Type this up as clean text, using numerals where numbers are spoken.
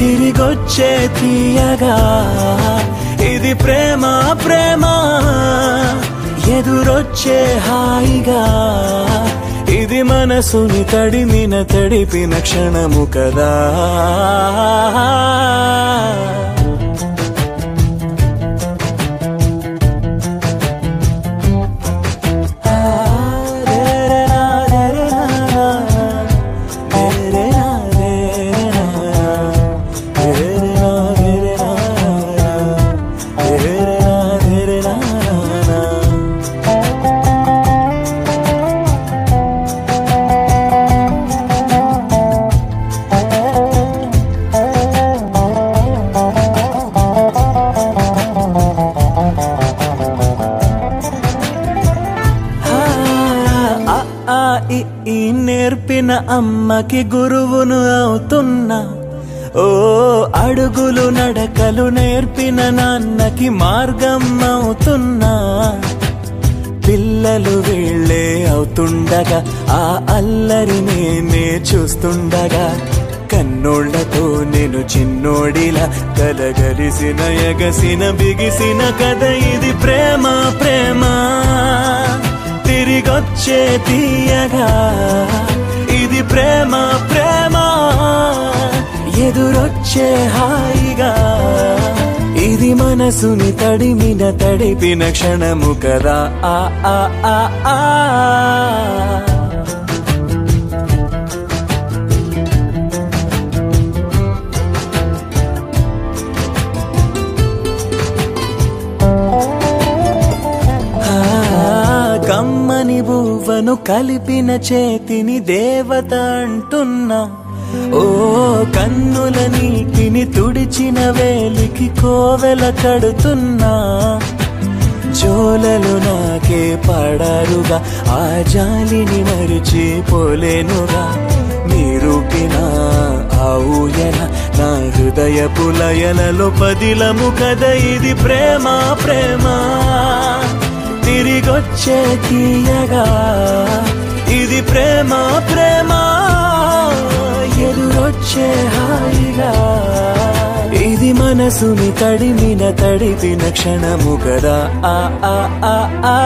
తిరిగొచ్చే తీయగా ఇది ప్రేమ ప్రేమ ఎదురొచ్చే హాయిగా ఇది మనసుని తడిపిన క్షణము కదా ఈ నేర్పిన అమ్మకి గురువును అవుతున్నా ఓ అడుగులు నడకలు నేర్పిన నాన్నకి మార్గం అవుతున్నా పిల్లలు వీళ్ళే అవుతుండగా ఆ అల్లరి నేనే చూస్తుండగా కన్నోళ్లతో నేను చిన్నోడిలా కలగలిసిన ఎగసిన బిగిసిన కథ ఇది ప్రేమ ప్రేమ తిరిగొచ్చే తీయగా ఇది ప్రేమ ప్రేమ ఎదురొచ్చే హాయిగా ఇది మనసుని తడిపిన క్షణము కదా ఆ ఆ ఆ ఆ కమ్మని బువ్వను కలిపిన చేతిని దేవత అంటున్నా ఓ కన్నుల నీటిని తుడిచిన వేలికి కోవెల కడుతున్నా జోలలు నాకే పడారుగా ఆ జాలిని మరిచిపోలేనుగా మీరుపిన ఆ ఊయల నా హృదయపు లయలలో పదిలము కదా ఇది ప్రేమ ప్రేమ తిరిగొచ్చే తీయగా ఇది ప్రేమ ప్రేమ ఎదురొచ్చే హాయిగా ఇది మనసుని తడిపిన క్షణము కదా ఆ ఆ ఆ ఆ